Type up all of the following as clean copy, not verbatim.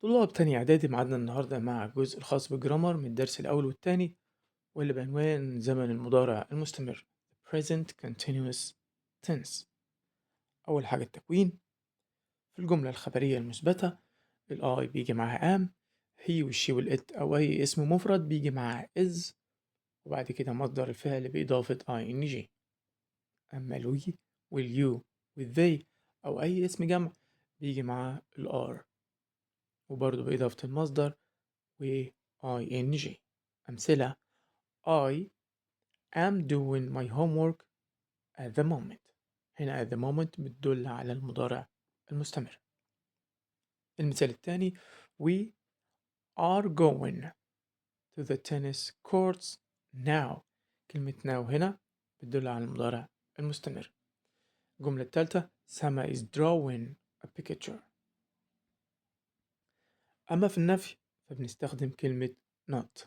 طلاب تانية إعدادي معادنا النهاردة مع الجزء الخاص بالجرامر من الدرس الأول والتاني واللي بعنوان زمن المضارع المستمر present continuous tense. أول حاجة التكوين. في الجملة الخبرية المثبتة ال I بيجي معاها am، he والشي والإت أو أي اسم مفرد بيجي معاها is، وبعد كده مصدر الفعل بإضافة ing. أما ال we وال you وال they أو أي اسم جمع بيجي معاه ال are وبرضه بإضافة المصدر و ing. أمثلة: I am doing my homework at the moment. هنا at the moment بتدل على المضارع المستمر. المثال الثاني: We are going to the tennis courts now. كلمة now هنا بتدل على المضارع المستمر. الجملة الثالثة: Sama is drawing a picture. أما في النفي فبنستخدم كلمة not.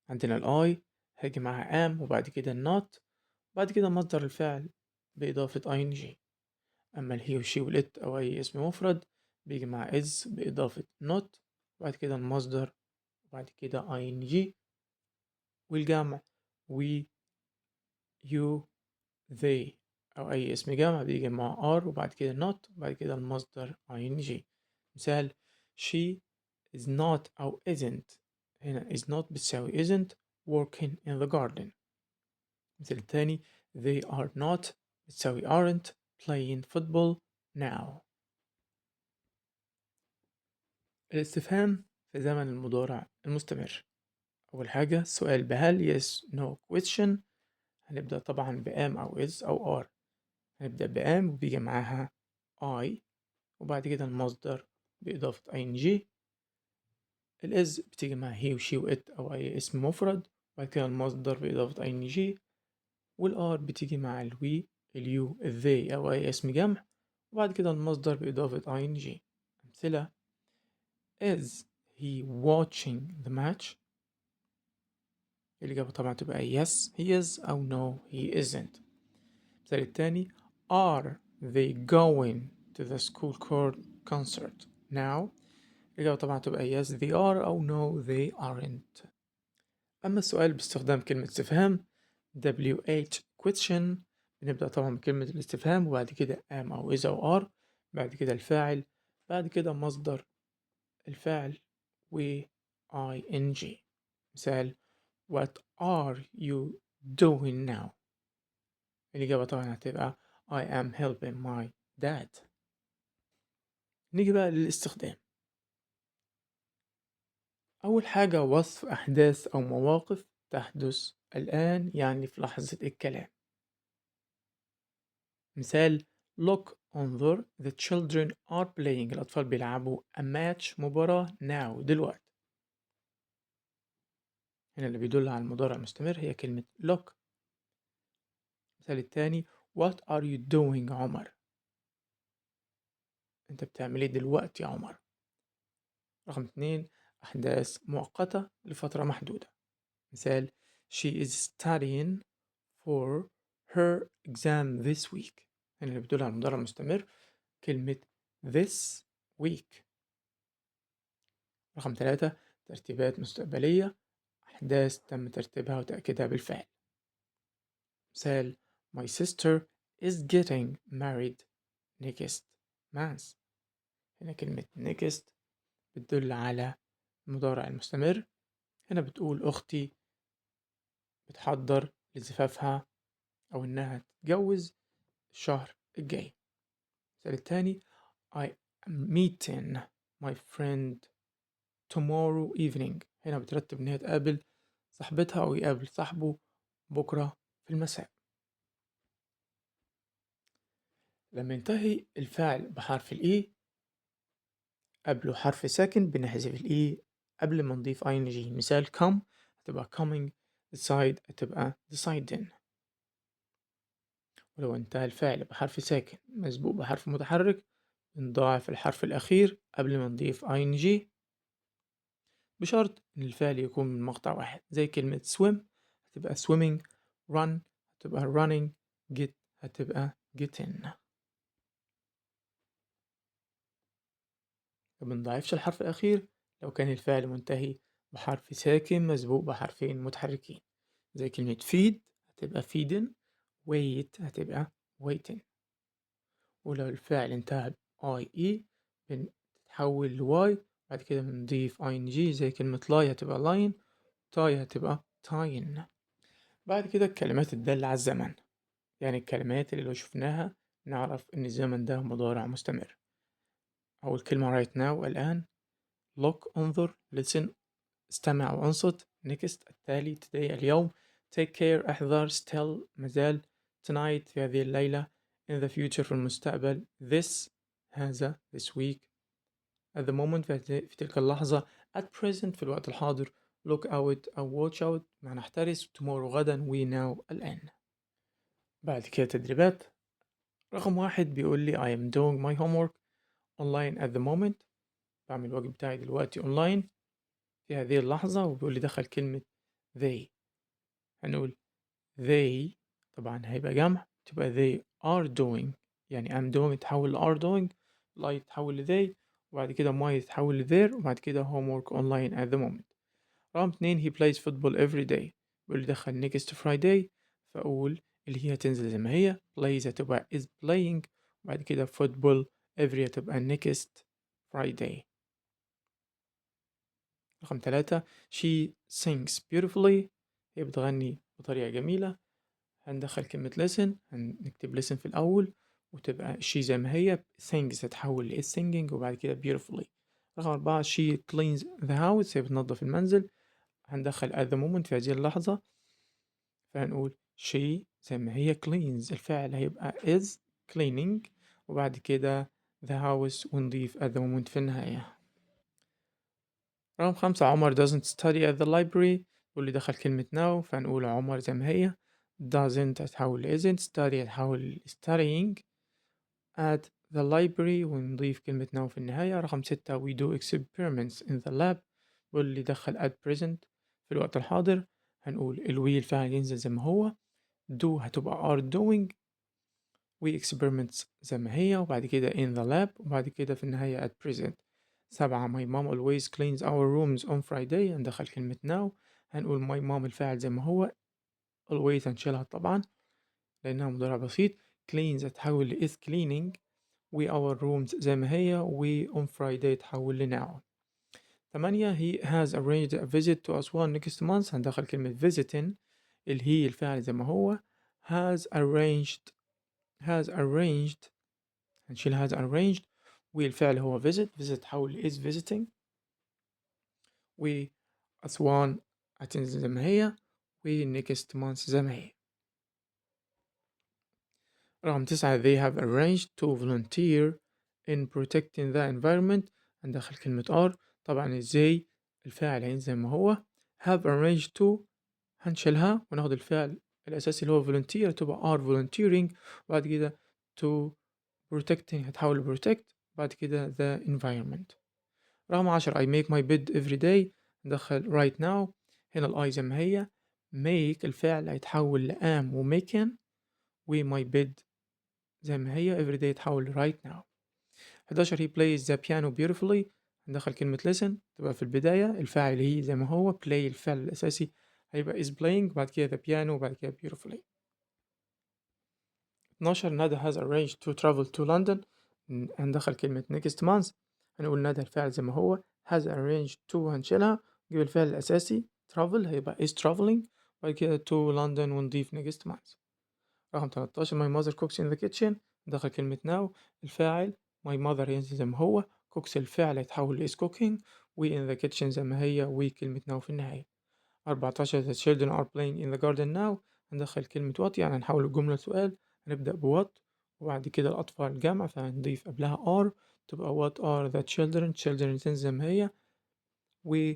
عندنا ال I هيجي معاها am وبعد كده not وبعد كده مصدر الفعل بإضافة ing. أما ال he والشي والإت أو أي اسم مفرد بيجي مع is بإضافة not وبعد كده المصدر وبعد كده ing. والجمع we you they أو أي اسم جمع بيجي مع are وبعد كده not وبعد كده المصدر ing. مثال: she is not أو isn't. هنا is not بتساوي isn't working in the garden. المثال التاني: they are not بتساوي aren't playing football now. الاستفهام في زمن المضارع المستمر. أول حاجة سؤال بهل yes no question. هنبدأ طبعا بام أو is أو are. هنبدأ بام وبيجي معاها I وبعد كده المصدر بإضافة ing. الإز بتيجي مع he وشي وإت أو أي اسم مفرد وبعد كده المصدر بإضافة ing. والآر بتيجي مع الوي اليو الذي أو أي اسم جمع وبعد كده المصدر بإضافة ing. أمثلة: Is he watching the match؟ الإجابة طبعا تبقى yes he is أو no he isn't. المثال التاني: Are they going to the school concert now؟ الإجابة طبعا تبقى yes they are أو no they aren't. أما السؤال باستخدام كلمة استفهام WH question بنبدأ طبعا بكلمة الاستفهام وبعد كده am أو is أو are بعد كده الفاعل بعد كده مصدر الفعل و ing. مثال: What are you doing now؟ الإجابة طبعا هتبقى I am helping my dad. نيجي بقى للاستخدام. أول حاجة وصف أحداث أو مواقف تحدث الآن يعني في لحظة الكلام. مثال: Look انظر the children are playing الأطفال بيلعبوا a match مباراة now دلوقتي. هنا اللي بيدل على المضارع المستمر هي كلمة look. المثال التاني: What are you doing عمر؟ أنت بتعمل إيه دلوقتي يا عمر؟ رقم 2: أحداث مؤقتة لفترة محدودة. مثال: She is studying for her exam this week. هنا اللي بتدل على المضارع المستمر كلمة this week. رقم 3: ترتيبات مستقبلية، أحداث تم ترتيبها وتأكيدها بالفعل. مثال: My sister is getting married next month. هنا كلمة next بتدل على المضارع المستمر. هنا بتقول أختي بتحضر لزفافها أو إنها تتجوز الشهر الجاي. المثال التاني: I am meeting my friend tomorrow evening. هنا بترتب إن هي تقابل صاحبتها أو يقابل صاحبه بكرة في المساء. لما ينتهي الفعل بحرف الإي قبله حرف ساكن بنحذف الإي قبل ما نضيف ing. مثال: come هتبقى coming، decide هتبقى deciding. ولو انتهى الفعل بحرف ساكن مسبوق بحرف متحرك بنضاعف الحرف الأخير قبل ما نضيف ing بشرط إن الفعل يكون من مقطع واحد زي كلمة swim هتبقى swimming، run هتبقى running، get هتبقى getting. ما بنضاعفش الحرف الأخير لو كان الفعل منتهي بحرف ساكن مسبوق بحرفين متحركين، زي كلمة feed هتبقى feeding، wait هتبقى waiting. ولو الفعل انتهى ب IE بنتحول ل Y، بعد كده بنضيف ING زي كلمة lie هتبقى line، tie هتبقى tying. بعد كده الكلمات الدالة على الزمن، يعني الكلمات اللي لو شفناها نعرف إن الزمن ده مضارع مستمر. أول كلمة right now الآن، look انظر، listen استمع وانصت، next التالي، today اليوم، take care احذر، still مازال، tonight في هذه الليلة، in the future في المستقبل، this هذا this week، at the moment في تلك اللحظة، at present في الوقت الحاضر، look out أو watch out معنى احترس، tomorrow غدا، we now الآن. بعد كده تدريبات. رقم 1 بيقول لي I am doing my homework online at the moment، بعمل الواجب بتاعي دلوقتي online في هذه اللحظة، وبيقول لي دخل كلمة they. هنقول they طبعا هيبقى جمع، تبقى they are doing، يعني I'm doing تحول ل are doing، like تحول ل they، وبعد كده my تحول ل their، وبعد كده homework online at the moment. رقم 2 he plays football every day، بيقول لي دخل next Friday، فأقول اللي هي هتنزل زي ما هي، plays هتبقى is playing، وبعد كده football every هتبقى next Friday. رقم 3 she sings beautifully، هي بتغني بطريقة جميلة، هندخل كلمة listen، هنكتب listen في الأول وتبقى she زي ما هي، sings هتحول ل is singing، وبعد كده beautifully. رقم 4 she cleans the house، هي بتنظف المنزل، هندخل at the moment في هذه اللحظة، فهنقول she زي ما هي cleans، الفعل هيبقى is cleaning، وبعد كده the house ونضيف at the moment في النهاية. رقم 5 عمر doesn't study at the library، واللي دخل كلمة now فهنقول عمر زي ما هي، doesn't هتحول ل isn't، study هتحول ل studying at the library ونضيف كلمة now في النهاية. رقم 6 we do experiments in the lab، واللي دخل at present في الوقت الحاضر، هنقول الوي الفعل ينزل زي ما هو، do هتبقى are doing، we experiments زي ما هي، وبعد كده in the lab، وبعد كده في النهاية at present. 7 my mom always cleans our rooms on Friday، هندخل كلمة now، هنقول my mom الفاعل زي ما هو، always هنشيلها طبعا لأنها مضارع بسيط، cleans هتحول ل is cleaning، we our rooms زي ما هي، we on Friday تحول ل now. 8 he has arranged a visit to Aswan next month، هندخل كلمة visiting، اللي هي الفاعل زي ما هو، has arranged هنشيل has arranged، والفعل هو visit تحول ل is visiting، و أسوان هتنزل زي ما هي، و next month زي ما هي. رقم 9 they have arranged to volunteer in protecting the environment، هندخل كلمة are، طبعا ازاي الفاعل هينزل زي ما هو، have arranged to هنشيلها وناخد الفعل الأساسي اللي هو volunteer تبقى are volunteering، وبعد كده to protecting هتحول ل protect، بعد كده the environment. رقم 10 I make my bed every day، ندخل right now، هنا ال I زي ما هي، make الفعل هيتحول ل am و making، و my bed زي ما هي every day يتحول ل right now. 11 he plays the piano beautifully، ندخل كلمة listen تبقى في البداية، الفاعل هي زي ما هو، play الفعل الأساسي هيبقى is playing، بعد كده the piano، وبعد كده beautifully. 12 ندى has arranged to travel to London، هندخل كلمة next month، هنقول ندى الفعل زي ما هو، has arranged to هنشيلها، نجيب الفعل الأساسي travel هيبقى is traveling، وبعد كده to London ونضيف next month. رقم 13 my mother cooks in the kitchen، ندخل كلمة now، الفاعل my mother هينزل زي ما هو، cooks الفعل هيتحول ل is cooking، و in the kitchen زي ما هي، وكلمة now في النهاية. 14 the children are playing in the garden now، هندخل كلمة what يعني هنحول الجملة لسؤال، هنبدأ ب what، وبعد كده الأطفال جمع فهنضيف قبلها are، تبقى what are the children تنزل زي ما هي، و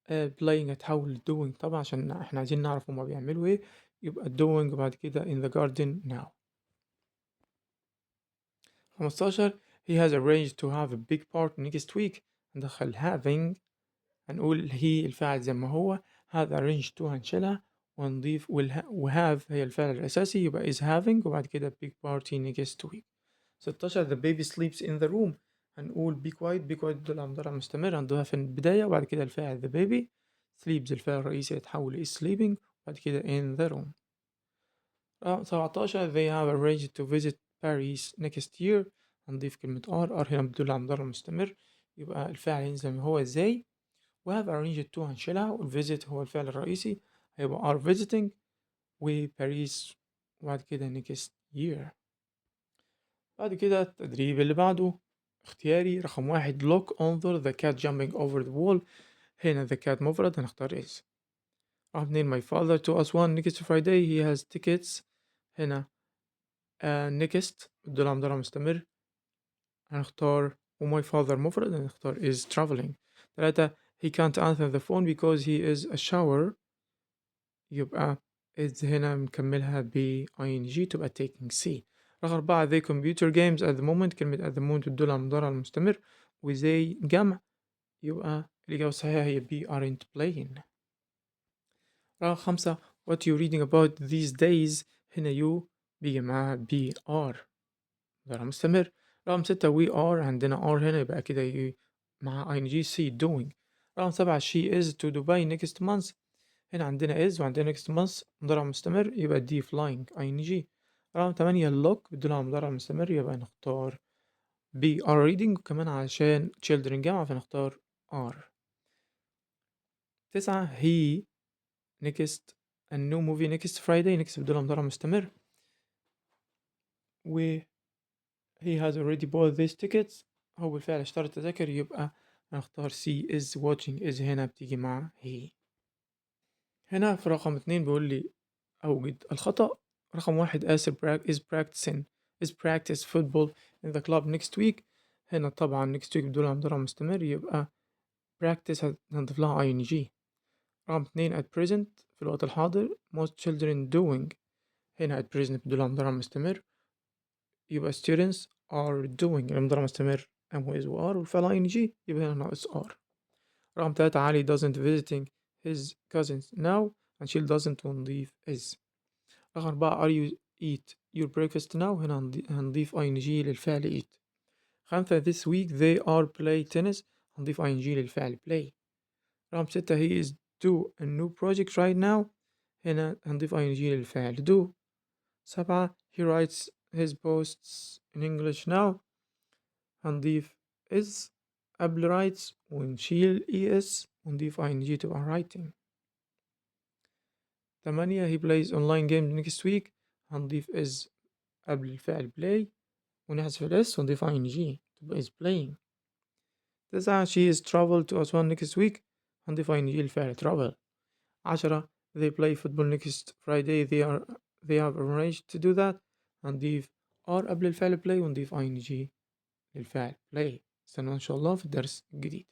playing هتحول ل doing طبعا عشان احنا عايزين نعرف هما بيعملوا ايه، يبقى doing وبعد كده in the garden now. 15 he has arranged to have a big party next week، هندخل having، هنقول he الفاعل زي ما هو، have arranged to هنشيلها ونضيف وhave هي الفعل الأساسي يبقى is having، وبعد كده big party next week. 16 the baby sleeps in the room، هنقول be quiet. be quiet بتدل على مضارع مستمر هنضيفها في البداية، وبعد كده الفاعل the baby. sleeps الفاعل الرئيسي يتحول ل is sleeping، وبعد كده in the room. 17 they have arranged to visit Paris next year. هنضيف كلمة are هنا بتدل على مضارع مستمر، يبقى الفاعل ينزل من هو ازاي، و have arranged to هنشيلها، والvisit هو الفعل الرئيسي هيبقى are visiting، وباريس وبعد كده next year. بعد كده التدريب اللي بعده اختياري رقم 1 look انظر the cat jumping over the wall. هنا the cat مفرد هنختار is. رقم 2 my father to us one next Friday he has tickets. هنا next بتدل على مضارع مستمر هنختار و my father مفرد هنختار is traveling. 3 he can't answer the phone because he is a shower. يبقى is هنا بنكملها ب ing تبقى taking C. رقم 4 they computer games at the moment. كلمة at the moment تدل على المضارع المستمر، و they جمع، يبقى الإجابة الصحيحة هي B aren't playing. رقم 5 what you reading about these days. هنا you بيجي معاها be are مضارع مستمر. رقم 6 we are عندنا are هنا يبقى كده مع ing C doing. رقم 7 she is to Dubai next month. هنا عندنا is وعندنا next month مضارع مستمر يبقى دي flying ing. رقم 8 look بتدل على مضارع مستمر يبقى نختار be are reading، وكمان عشان children جمع فنختار are. 9 he next a new movie next Friday. next بتدل على مضارع مستمر، و he has already bought these tickets هو بالفعل اشترى التذاكر، يبقى هنختار C is watching. is هنا بتيجي مع he. هنا في رقم 2 بيقول لي أوجد الخطأ. رقم 1 آسر is practice football in the club next week. هنا طبعا next week بدون مضارع مستمر يبقى practice هنضيف لها ing. رقم 2 at present في الوقت الحاضر most children doing. هنا at present بدون مضارع مستمر يبقى students are doing المضارع مستمر am و is و are والفعل ing يبقى هنا ناقص are. رقم 3 علي doesn't visiting his cousins now. هنشيل doesn't ونضيف is. رقم 4 are you eat your breakfast now. هنا هنضيف ing للفعل eat. 5 this week they are play tennis. هنضيف ing للفعل play. رقم 6 he is do a new project right now. هنا هنضيف ing للفعل do. 7 he writes his posts in English now. هنضيف is قبل writes ونشيل es ونضيف ing تبقى writing. 8 he plays online games next week. هنضيف is قبل الفعل play ونحذف الاس ونضيف ing تبقى is playing. 9 she is travel to Aswan next week. هنضيف ing للفعل travel. 10 they play football next Friday. they have arranged to do that. هنضيف are قبل الفعل play ونضيف ing للفعل play. استنوا إن شاء الله في الدرس الجديد.